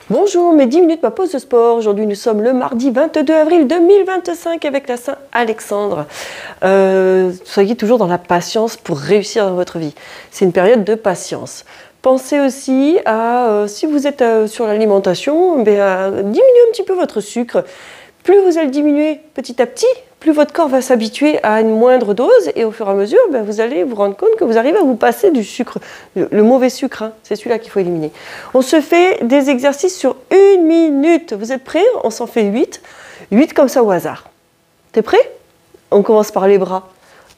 Bonjour, mes 10 minutes ma pause de sport. Aujourd'hui, nous sommes le mardi 22 avril 2025 avec la Saint-Alexandre. Soyez toujours dans la patience pour réussir dans votre vie. C'est une période de patience. Pensez aussi à, si vous êtes sur l'alimentation, à diminuer un petit peu votre sucre. Plus vous allez diminuer petit à petit, plus votre corps va s'habituer à une moindre dose et au fur et à mesure, vous allez vous rendre compte que vous arrivez à vous passer du sucre, le mauvais sucre, hein, c'est celui-là qu'il faut éliminer. On se fait des exercices sur 1 minute. Vous êtes prêts? On s'en fait 8. 8 comme ça au hasard. T'es prêt? On commence par les bras.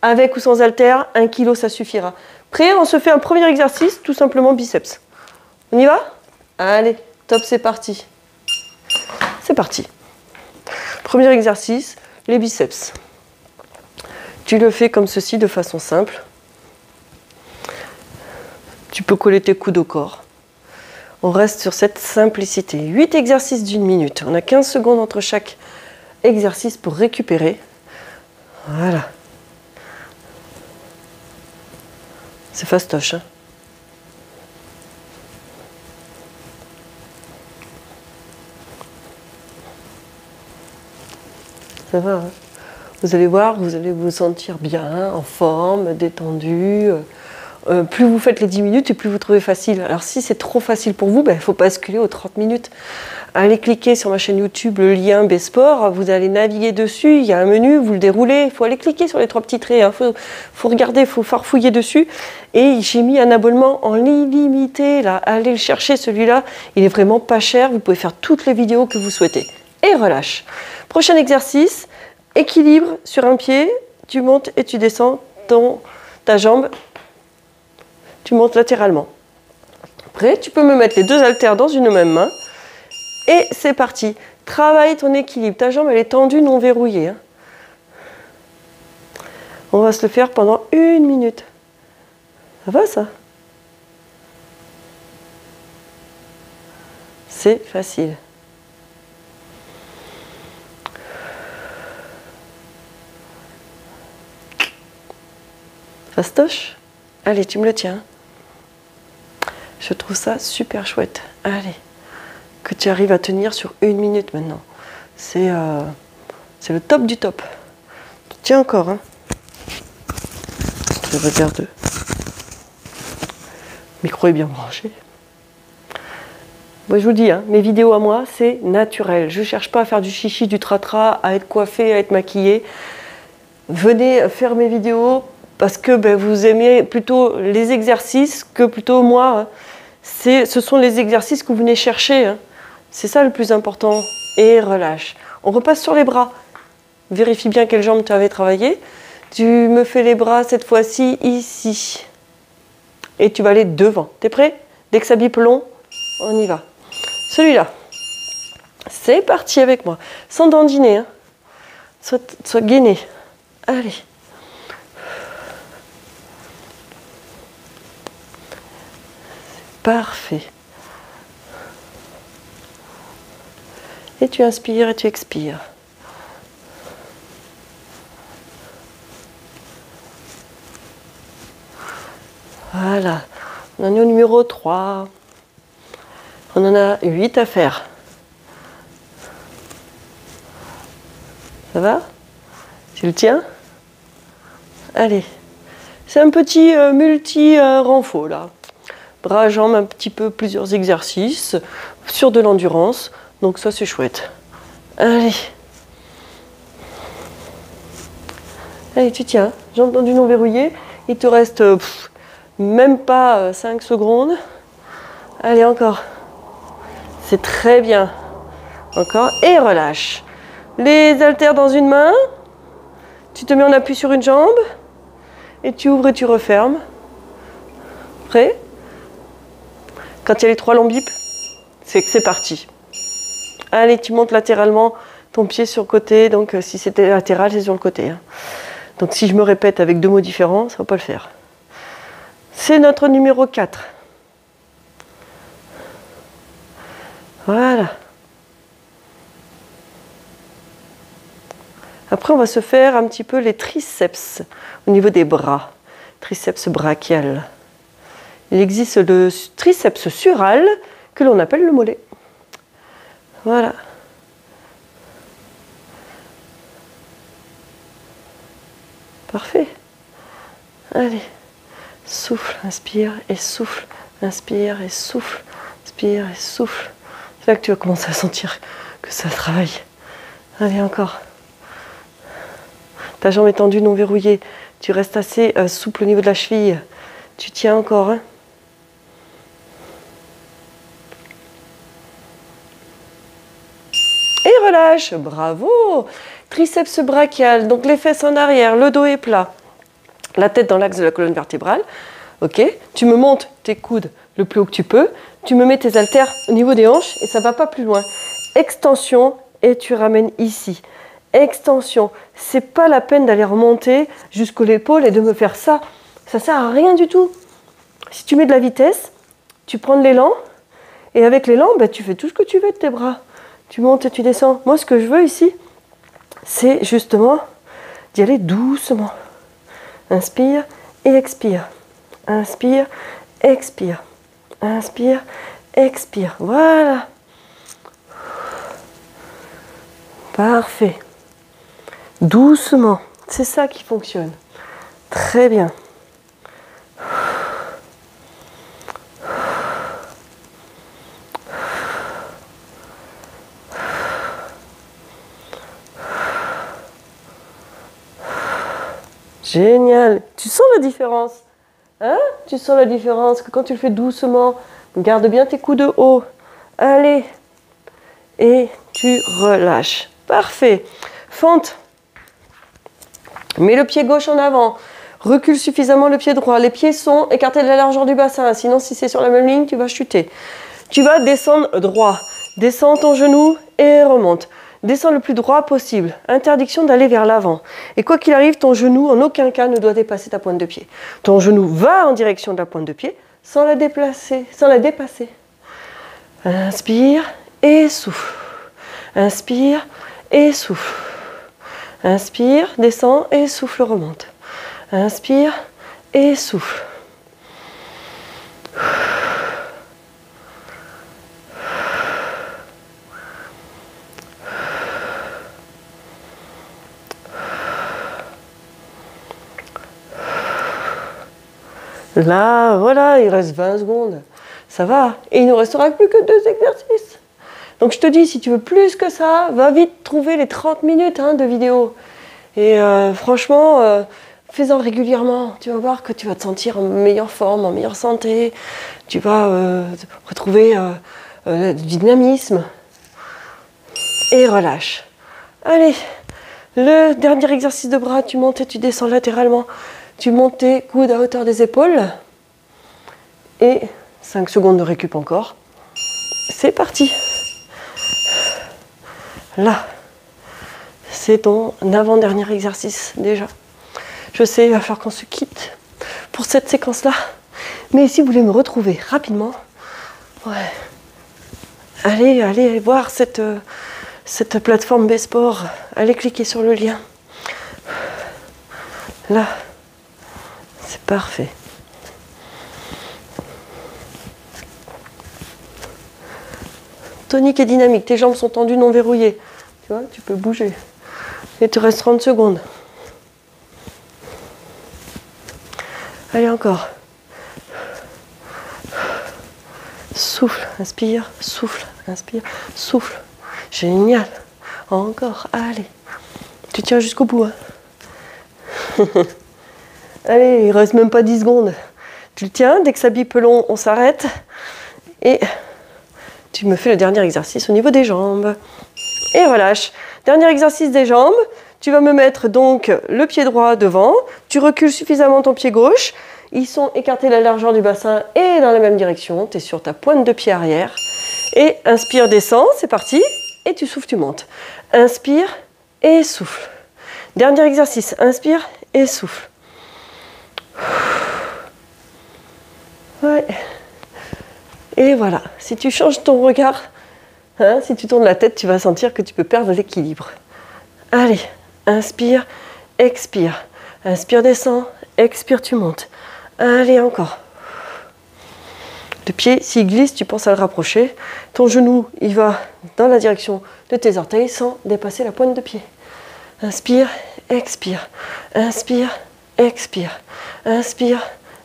Avec ou sans haltère, 1 kg ça suffira. Prêt? On se fait un premier exercice, tout simplement biceps. On y va? Allez, top, c'est parti. C'est parti. Premier exercice, les biceps. Tu le fais comme ceci de façon simple. Tu peux coller tes coudes au corps. On reste sur cette simplicité. 8 exercices d'1 minute. On a 15 secondes entre chaque exercice pour récupérer. Voilà. C'est fastoche, hein? Ça va, hein? Vous allez voir, vous allez vous sentir bien, en forme, détendu. Plus vous faites les 10 minutes et plus vous trouvez facile. Alors si c'est trop facile pour vous, il faut basculer aux 30 minutes. Allez cliquer sur ma chaîne YouTube, le lien B-Sport, vous allez naviguer dessus, il y a un menu, vous le déroulez, il faut aller cliquer sur les 3 petits traits, il faut regarder, il faut farfouiller dessus. Et j'ai mis un abonnement en illimité, là, allez le chercher celui-là, il est vraiment pas cher, vous pouvez faire toutes les vidéos que vous souhaitez. Et relâche. Prochain exercice, équilibre sur un pied, tu montes et tu descends ta jambe, tu montes latéralement. Après, tu peux me mettre les 2 haltères dans une même main et c'est parti. Travaille ton équilibre, ta jambe elle est tendue, non verrouillée, hein. On va se le faire pendant 1 minute. Ça va ça? C'est facile. Fastoche? Allez, tu me le tiens. Je trouve ça super chouette. Allez, que tu arrives à tenir sur 1 minute maintenant. C'est le top du top. Tiens encore, hein. Je regarde. Le micro est bien branché. Moi, je vous dis, hein, mes vidéos à moi, c'est naturel. Je ne cherche pas à faire du chichi, du tratra, à être coiffée, à être maquillée. Venez faire mes vidéos parce que vous aimez plutôt les exercices que plutôt moi. Hein. Ce sont les exercices que vous venez chercher. Hein. C'est ça le plus important. Et relâche. On repasse sur les bras. Vérifie bien quelle jambe tu avais travaillé. Tu me fais les bras cette fois-ci ici. Et tu vas aller devant. T'es prêt? Dès que ça bipe long, on y va. Celui-là. C'est parti avec moi. Sans dandiner. Hein. Sois gainé. Allez. Parfait. Et tu inspires et tu expires. Voilà. On en est au numéro 3. On en a 8 à faire. Ça va? Tu le tiens? Allez. C'est un petit multi-renfort là. Bras, jambes, un petit peu plusieurs exercices sur de l'endurance. Donc ça c'est chouette. Allez. Allez, tu tiens. Jambes tendues non verrouillées. Il te reste même pas 5 secondes. Allez, encore. C'est très bien. Encore. Et relâche. Les haltères dans une main. Tu te mets en appui sur une jambe. Et tu ouvres et tu refermes. Prêt? Quand il y a les 3 longs bips, c'est que c'est parti. Allez, tu montes latéralement ton pied sur le côté. Donc, si c'était latéral, c'est sur le côté. Hein. Donc, si je me répète avec 2 mots différents, ça ne va pas le faire. C'est notre numéro 4. Voilà. Après, on va se faire un petit peu les triceps au niveau des bras. triceps brachial. Il existe le triceps sural que l'on appelle le mollet. Voilà. Parfait. Allez. Souffle, inspire et souffle. Inspire et souffle. Inspire et souffle. C'est là que tu vas commencer à sentir que ça travaille. Allez, encore. Ta jambe est tendue, non verrouillée. Tu restes assez souple au niveau de la cheville. Tu tiens encore. Hein. Et relâche. Bravo. Triceps brachial. Donc les fesses en arrière, le dos est plat. La tête dans l'axe de la colonne vertébrale. Ok. Tu me montes tes coudes le plus haut que tu peux. Tu me mets tes haltères au niveau des hanches et ça ne va pas plus loin. Extension et tu ramènes ici. Extension. C'est pas la peine d'aller remonter jusqu'aux épaules et de me faire ça. Ça sert à rien du tout. Si tu mets de la vitesse, tu prends de l'élan et avec l'élan, ben, tu fais tout ce que tu veux de tes bras. Tu montes et tu descends. Moi, ce que je veux ici, c'est justement d'y aller doucement. Inspire et expire. Inspire, expire. Inspire, expire. Voilà. Parfait. Doucement. C'est ça qui fonctionne. Très bien. Génial. Tu sens la différence? Hein? Tu sens la différence que quand tu le fais doucement, garde bien tes coudes haut. Allez. Et tu relâches. Parfait. Fente. Mets le pied gauche en avant. Recule suffisamment le pied droit. Les pieds sont écartés de la largeur du bassin. Sinon, si c'est sur la même ligne, tu vas chuter. Tu vas descendre droit. Descends ton genou et remonte. Descends le plus droit possible. Interdiction d'aller vers l'avant. Et quoi qu'il arrive, ton genou en aucun cas ne doit dépasser ta pointe de pied. Ton genou va en direction de la pointe de pied sans la déplacer, sans la dépasser. Inspire et souffle. Inspire et souffle. Inspire, descends et souffle, remonte. Inspire et souffle. Là, voilà, il reste 20 secondes. Ça va. Et il ne nous restera plus que 2 exercices. Donc je te dis, si tu veux plus que ça, va vite trouver les 30 minutes de vidéo. Et franchement, fais-en régulièrement. Tu vas voir que tu vas te sentir en meilleure forme, en meilleure santé. Tu vas retrouver du dynamisme. Et relâche. Allez, le dernier exercice de bras, tu montes et tu descends latéralement. Tu montes tes coudes à hauteur des épaules. Et 5 secondes de récup encore. C'est parti. Là, c'est ton avant-dernier exercice déjà. Je sais, il va falloir qu'on se quitte pour cette séquence-là. Mais si vous voulez me retrouver rapidement, ouais, allez voir cette plateforme B-Sport. Allez cliquer sur le lien. Là, c'est parfait. Tonique et dynamique. Tes jambes sont tendues, non verrouillées. Tu vois, tu peux bouger. Il te reste 30 secondes. Allez, encore. Souffle, inspire, souffle, inspire, souffle. Génial. Encore, allez. Tu tiens jusqu'au bout. Hein. Allez, il ne reste même pas 10 secondes. Tu le tiens, dès que ça bipe long, on s'arrête. Et tu me fais le dernier exercice au niveau des jambes. Et relâche. Dernier exercice des jambes. Tu vas me mettre donc le pied droit devant. Tu recules suffisamment ton pied gauche. Ils sont écartés de la largeur du bassin et dans la même direction. Tu es sur ta pointe de pied arrière. Et inspire, descends, c'est parti. Et tu souffles, tu montes. Inspire et souffle. Dernier exercice. Inspire et souffle. Ouais. Et voilà. Si tu changes ton regard, si tu tournes la tête, tu vas sentir que tu peux perdre l'équilibre. Allez, inspire, expire. Inspire, descends, expire, tu montes. Allez, encore. Le pied, s'il glisse, tu penses à le rapprocher. Ton genou, il va dans la direction de tes orteils sans dépasser la pointe de pied. Inspire, expire. Inspire, expire. Inspire,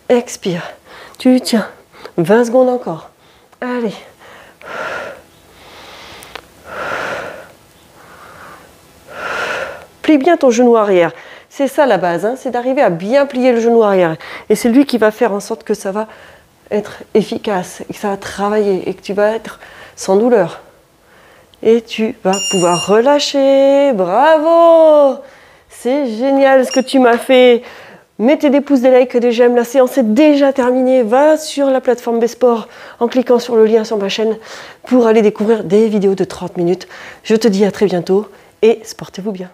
expire. Tu tiens. 20 secondes encore. Allez. Plie bien ton genou arrière. C'est ça la base, hein, c'est d'arriver à bien plier le genou arrière. Et c'est lui qui va faire en sorte que ça va être efficace, et que ça va travailler, et que tu vas être sans douleur. Et tu vas pouvoir relâcher. Bravo! C'est génial ce que tu m'as fait. Mettez des pouces, des likes, des j'aime. La séance est déjà terminée. Va sur la plateforme Besport en cliquant sur le lien sur ma chaîne pour aller découvrir des vidéos de 30 minutes. Je te dis à très bientôt et sportez-vous bien.